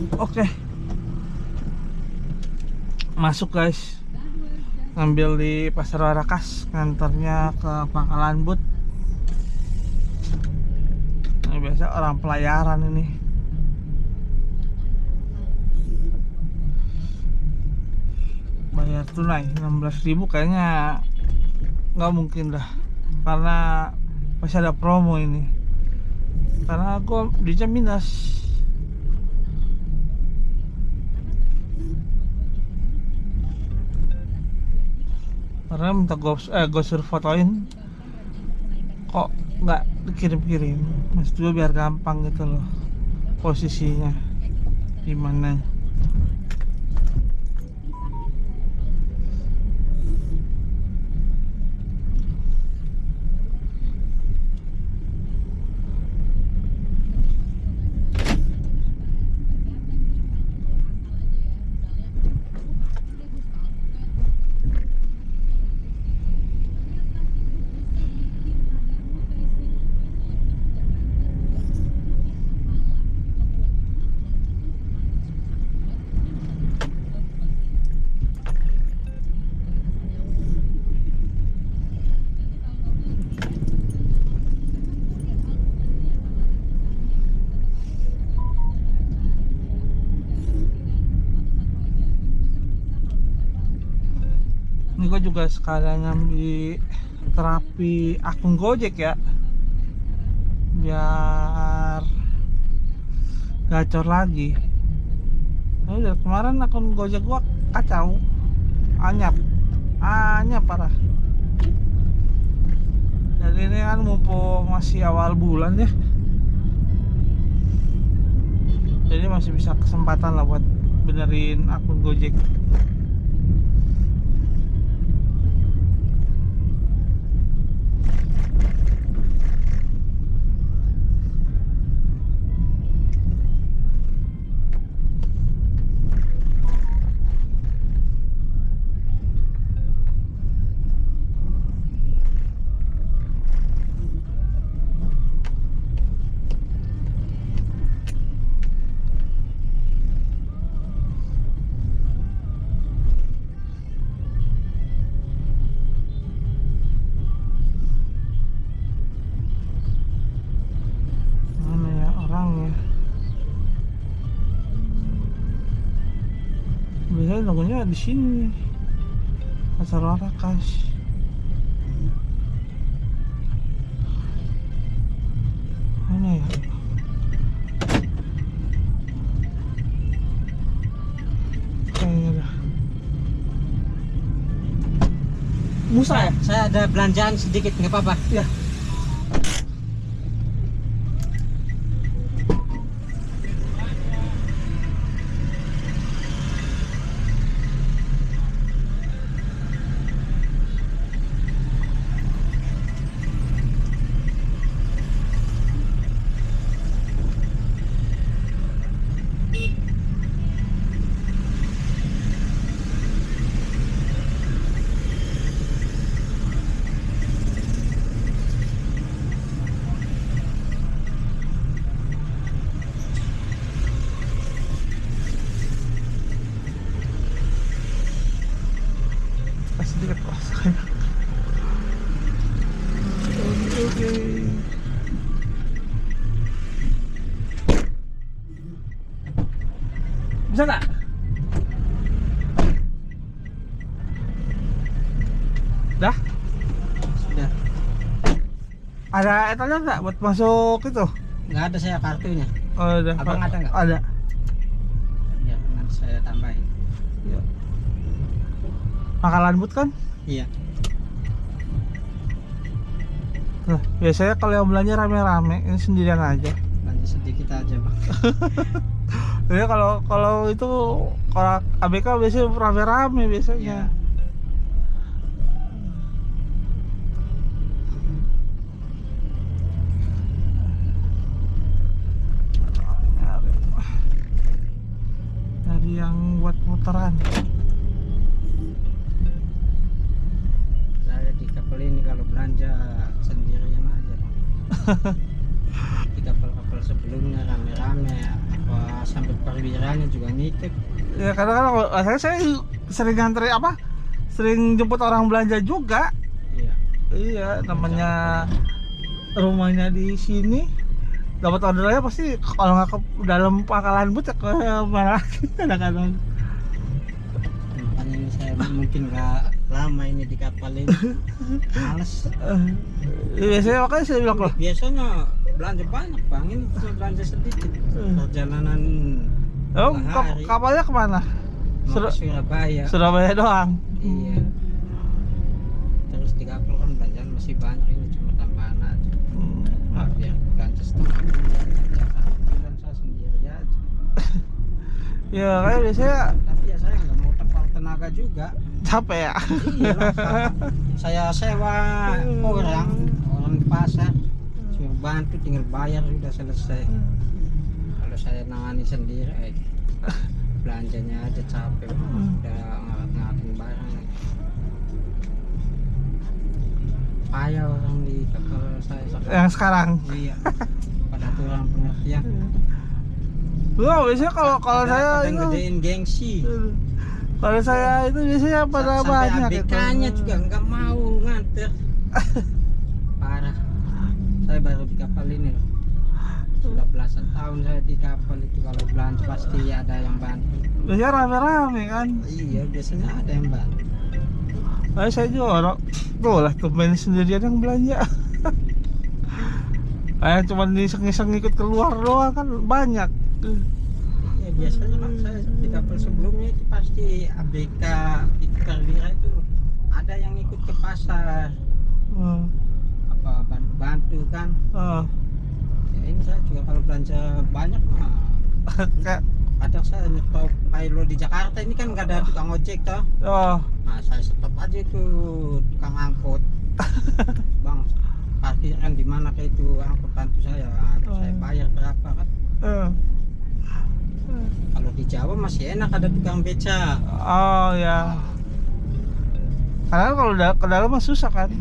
Oke, masuk guys, ngambil di Pasar Warakas, ngantarnya ke Pangkalan Bud. Ini biasa orang pelayaran ini. Bayar tunai 16.000 kayaknya nggak mungkin dah, karena masih ada promo ini. Karena aku belinya minus. Karena minta gue suruh fotoin, kok nggak dikirim-kirim. Maksud gue biar gampang gitu loh posisinya gimana. Ini gue juga sekalian ngambil terapi akun Gojek ya, biar gacor lagi. Ini dari kemarin akun Gojek gua kacau, anyap parah. Dan ini kan mumpung masih awal bulan ya, jadi masih bisa kesempatan lah buat benerin akun Gojek. Mana ya orangnya? Biasanya nunggunya di sini, Pasar Warakas. Mana ya? Kayaknya dah. Musa ya? Saya ada belanjaan sedikit, nggak apa-apa. Ya. Sedikit rasakan. Oke. Bisa nggak? Dah? Sudah. Ada etalnya nggak buat masuk itu? Nggak ada saya kartunya. Oh, udah. Abang ada nggak? Ada. Ya, nanti saya tambahin. Ya. Pangkalan Bud kan? Iya. Nah, biasanya kalau yang belanja rame-rame, ini sendirian aja. Belanja sedikit aja, Bang. Jadi kalau itu kalau ABK biasanya rame-rame biasanya. Iya. Dari yang buat putaran. Saya di kapal ini kalau belanja sendirian aja, Bang. Di kapal-kapal sebelumnya rame-rame, pas sampai perwiranya juga nitip. Ya kadang-kadang saya sering ngantri apa? Sering jemput orang belanja juga. Iya. Iya, namanya rumahnya di sini. Dapat ordernya pasti kalau nggak ke dalam pangkalan bus ya ke mana lagi kadang-kadang. Makanya ini saya mungkin nggak lama ini di kapal ini. Males. Biasanya makanya saya bilang loh. Biasanya belanja banyak bang, ini cuma belanja sedikit. Perjalanan Oh, 2 hari kapalnya kemana? mau ke Surabaya. Surabaya doang. Iya. Terus di kapal kan belanjaan masih banyak, ini cuma tambahan aja. Biar belanja setengah bulan saya sendiri aja. Ya kayak biasanya Tapi ya saya nggak mau terpaut tenaga juga. capek ya. Iya lah, saya sewa orang di pasar, suruh bantu tinggal bayar sudah selesai. Kalau saya nangani sendiri belanjanya aja capek, udah ngangkat-ngangkatin barang. Payah orang di kapal saya sekarang. Yang sekarang. Iya, pada kurang pengertian. Loh, biasanya kalau saya Pada itu gedein gengsi. kalau saya itu biasanya pada banyak Sampai itu. ABK-nya juga nggak mau nganter. Parah. Saya baru di kapal ini loh. Sudah belasan tahun saya di kapal itu, kalau belanja pasti ada yang bantu. Biasanya rame-rame kan. Iya, biasanya ada yang bantu. Saya juga orang tuh lah tumben sendirian yang belanja. Kayak cuma iseng-iseng ikut keluar doang kan banyak. Iya, biasanya kan saya di kapal sebelumnya itu pasti ABK itu perwira itu ada yang ikut ke pasar, apa bantu-bantu kan. Ya ini saya juga kalau belanja banyak mah Kayak kadang saya nyetop Pailo di Jakarta ini kan nggak ada tukang ojek toh. Nah saya stop aja itu tukang angkot. Bang, parkiran di mana kayak itu angkot bantu saya. Saya bayar berapa kan? Kalau di Jawa masih enak ada tukang beca. oh ya. Karena kalau ke dalam mah susah kan.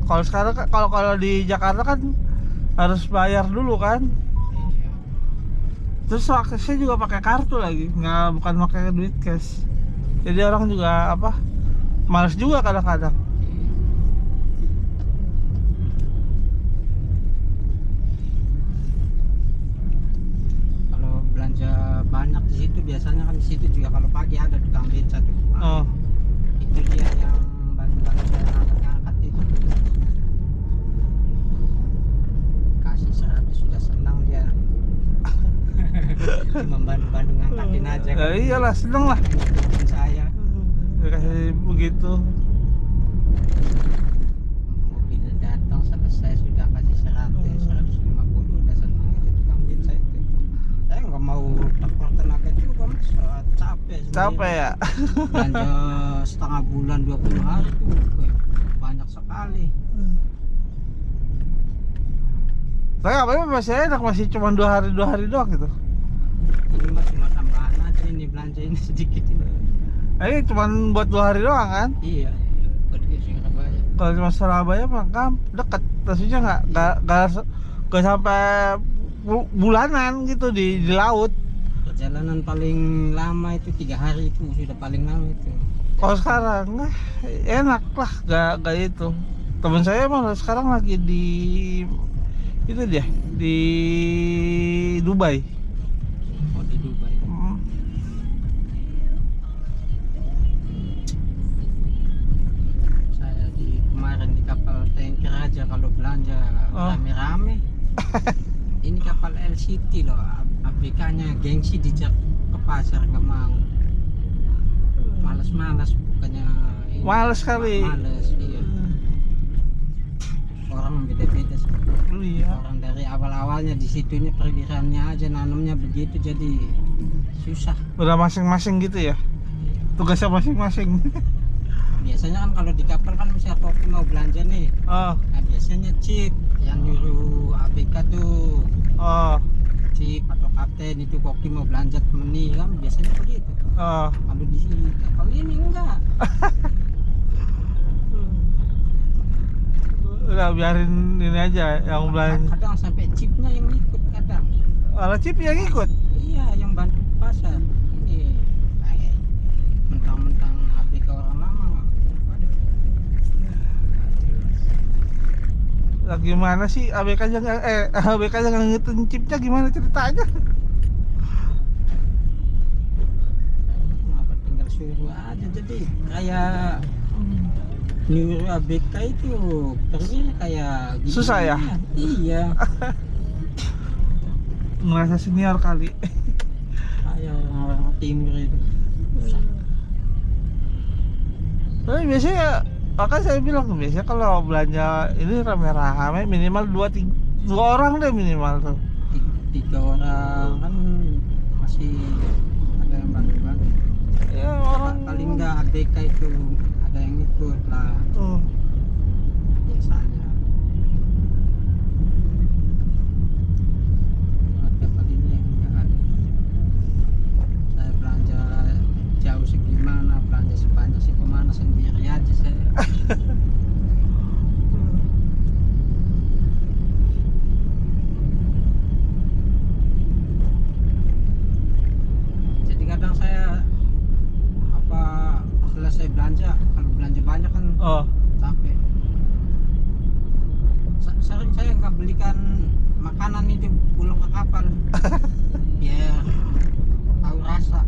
Kalau sekarang kalau di Jakarta kan harus bayar dulu kan. Terus aksesnya juga pakai kartu lagi, bukan pakai duit cash. Jadi orang juga males juga kadang-kadang. Kalau belanja banyak di situ biasanya kan di situ juga kalau pagi ada tukang beca tuh. Oh, Itu dia yang bantu-bantu saya angkat itu. Kasih 100 sudah senang dia. Membantu ngangkatin aja ya iyalah seneng lah. saya. Kasih begitu. Mobil datang selesai sudah kasih 150 udah senang itu tukang beca itu. Saya nggak mau tekor tenaga juga mas, capek sendiri. Capek ya. Belanja setengah bulan 20 hari tuh banyak sekali. Tapi apa masih enak, masih cuma 2 hari doang gitu. Ini mah cuma tambahan aja, ini belanja ini sedikit ini. Ini cuma buat 2 hari doang kan. Iya, buat ke Surabaya. Kalau cuma Surabaya mah kan deket, maksudnya nggak sampai bulanan gitu di laut. Perjalanan paling lama itu 3 hari itu sudah paling lama itu. Kalau sekarang enak lah, nggak itu. Temen saya malah sekarang lagi di itu dia di Dubai. Oh di Dubai. Saya kemarin di kapal tanker aja kalau belanja rame-rame. Ini kapal LCT loh, ABK-nya gengsi dijak ke pasar nggak mau. Males-males bukannya ini. Males kali. Males, iya. Orang beda-beda sih. Iya. Orang dari awal-awalnya di situnya perwiranya aja nanamnya begitu jadi susah. Udah masing-masing gitu ya. Tugasnya masing-masing. Biasanya kan kalau di kapal kan misalnya kopi mau belanja nih. Oh, Nah biasanya chip yang nyuruh ABK tuh. oh, Chip atau kapten itu koki mau belanja temeni kan biasanya begitu. oh. Kalau di kapal ini enggak. Udah biarin ini aja yang belanja. Kadang sampai chipnya yang ikut kadang. Ala chip yang ikut. Iya yang bantu pasar ini kayak mentang-mentang ABK orang lama. Waduh. Lah gimana sih ABK nya ABK nya nggak ngitung chipnya, gimana ceritanya? Kenapa tinggal suruh aja, jadi kayak nyuruh ABK itu pergi kayak gini. Susah ya? Iya. Ngerasa senior kali. Kayak orang timur itu. Tapi biasanya, maka saya bilang biasanya kalau belanja ini rame-rame minimal 2 orang deh minimal tuh. 3 orang kan masih ada yang bantu-bantu. Ya orang Paling enggak ABK itu ada yang ikut lah biasanya. Ada kali ini yang enggak ada. Saya belanja jauh segimana, belanja sebanyak sih kemana sendiri aja saya. Jadi kadang saya apa selesai belanja, kalau belanja banyak kan Oh, capek. Sering saya nggak belikan makanan itu pulang ke kapal biar tahu rasa,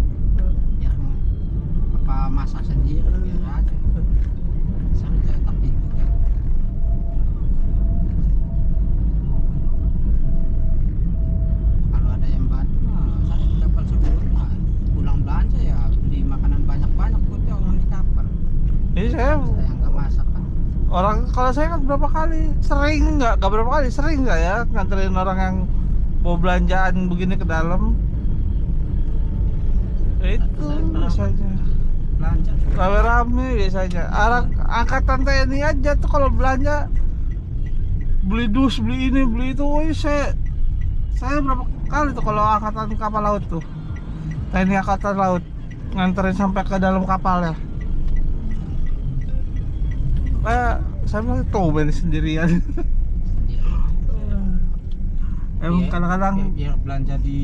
biar apa masak sendiri biar aja. Sering saya tak itu kan. Kalau ada yang bantu saya di kapal sebelumnya pulang belanja ya beli makanan banyak-banyak buat orang di kapal. jadi saya Saya nggak masak kan. orang, kalau saya kan berapa kali sering nggak berapa kali sering nggak ya nganterin orang yang bawa belanjaan begini ke dalam. Itu biasanya Belanja rame-rame biasanya. Angkatan TNI aja tuh kalau belanja beli dus, beli ini, beli itu. Woi, saya berapa kali tuh kalau angkatan kapal laut tuh, TNI angkatan laut nganterin sampai ke dalam kapal ya. Saya bilang tuh main sendirian. Emang Iya, kadang-kadang biar belanja di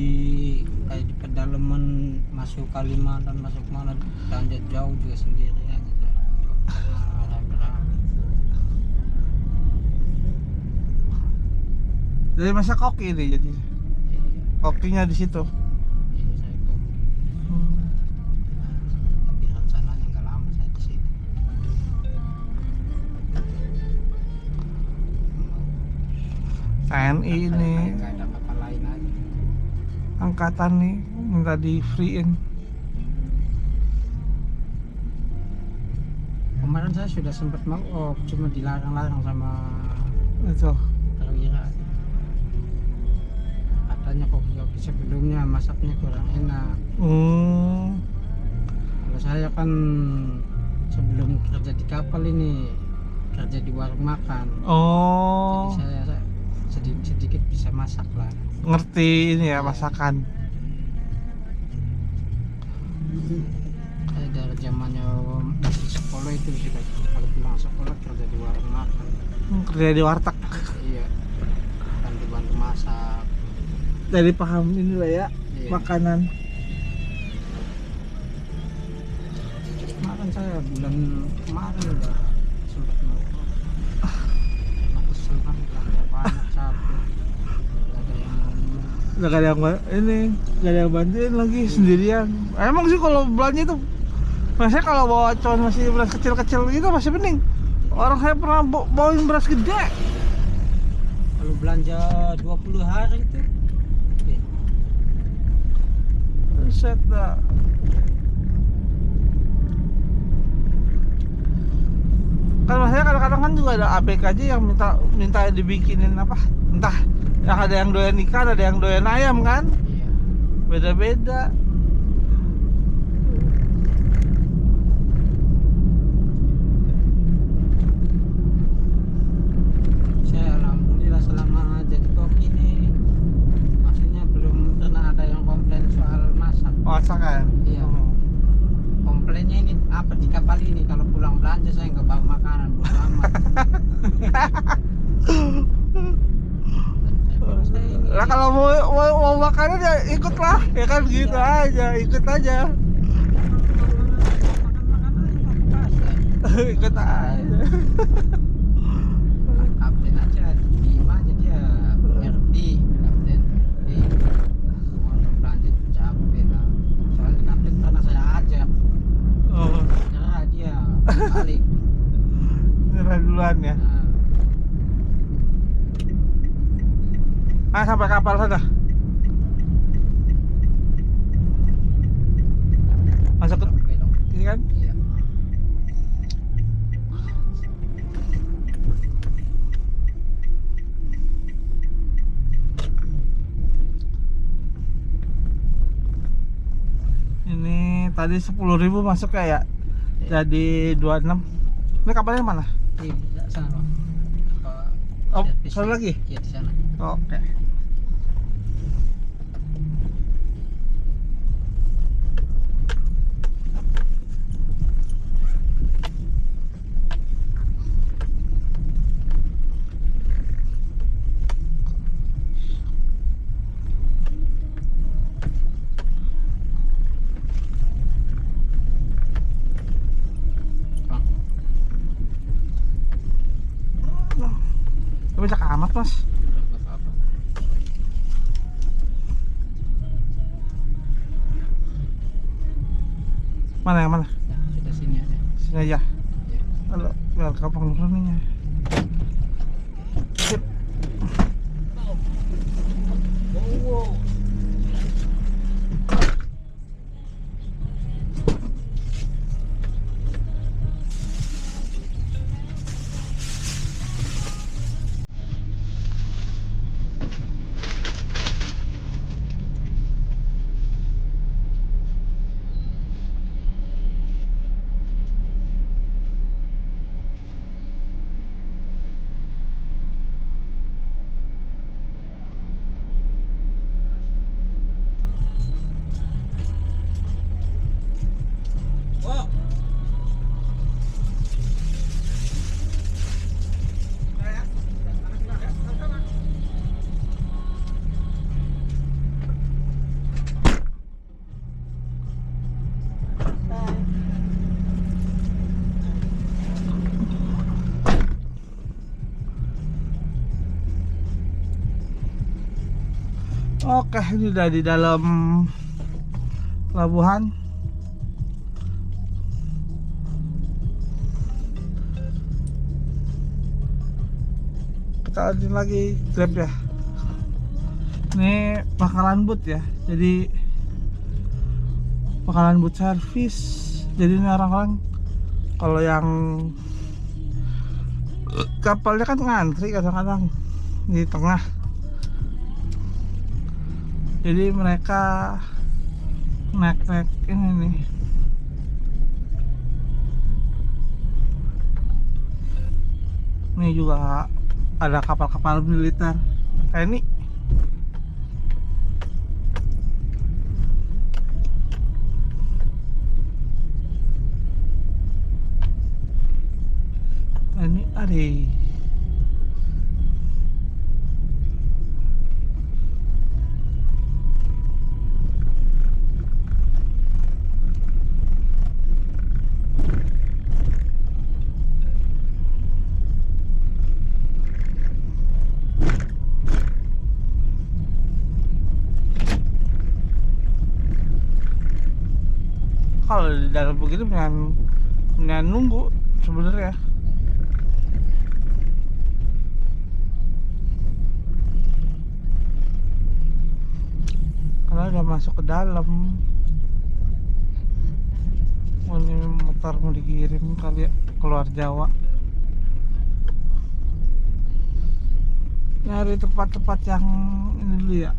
kayak di pedalaman, masuk Kalimantan, masuk mana, belanja jauh juga sendiri aja. Rame-rame. dari masa koki ini jadi Iya, kokinya di situ. ini saya kok. Tapi rencananya nggak lama saya di sini. TNI ini Nggak ada kapal lain aja. angkatan nih minta di freein. Kemarin saya sudah sempat mau, cuma dilarang-larang sama Itu perwira. Katanya kopi-kopi sebelumnya masaknya kurang enak. Kalau saya kan sebelum kerja di kapal ini kerja di warung makan. Oh, Jadi saya sedikit bisa masak lah. ngerti ini ya masakan. Saya dari zamannya masih sekolah itu sudah, kalau pulang sekolah kerja di warung makan. Kerja di warteg. Iya. Bantu-bantu masak. Jadi paham inilah ya Iya. makanan. Kemarin saya bulan kemarin udah sempat mau. Kesel kan belanja banyak capek. Gak ada yang mau. Gak ada yang ini, gak ada yang bantuin lagi sendirian. Emang sih kalau belanja itu, masanya kalau bawa cuman masih beras kecil-kecil gitu masih mending. Orang saya pernah bawain beras gede. Kalau belanja 20 hari itu Set dah. Kan masanya kadang-kadang kan juga ada ABK aja yang minta dibikinin apa? Entah yang ada yang doyan ikan, ada yang doyan ayam kan? iya. Beda-beda. Saya alhamdulillah selama jadi koki ini maksudnya belum pernah ada yang komplain soal masak. Masakan. Iya. Komplainnya ini apa di kapal ini, kalau pulang belanja saya nggak bawa makanan buat amat. Saya ini Lah kalau mau makanan ya ikutlah, ya kan gitu aja, ikut aja. Ikut aja. Kapten aja diem aja dia ngerti kapten mau lanjut capek lah soalnya kapten pernah saya ajak Oh, nyerah dia balik. nyerah duluan ya. Sampai kapal sana. Masuk ke Belok. ini kan? Iya. Ini tadi 10.000 masuk ya? Jadi 26. Ini kapalnya mana? Di sana Bang. Oh, Servis sana di- lagi? iya di sana. Oke. Bang, Tapi cak amat mas. udah nggak apa-apa. Mana yang mana? Ya, sudah sini aja. Sini aja. Iya. Kalau biar gampang nuruninnya. Sip. Wow. Oke, ini udah di dalam pelabuhan. Kita lanjut lagi grab ya. Ini bakalan boot ya. Jadi bakalan boot service. Jadi ini orang-orang kalau yang kapalnya kan ngantri kadang-kadang di tengah. Jadi mereka naik ini nih. Ini juga ada kapal-kapal militer kayak ini. Ini ada. Kalau di dalam begini dengan nunggu sebenarnya. Karena udah masuk ke dalam. Oh, ini motor mau dikirim kali ya keluar Jawa. Nyari tempat-tempat yang ini dulu ya.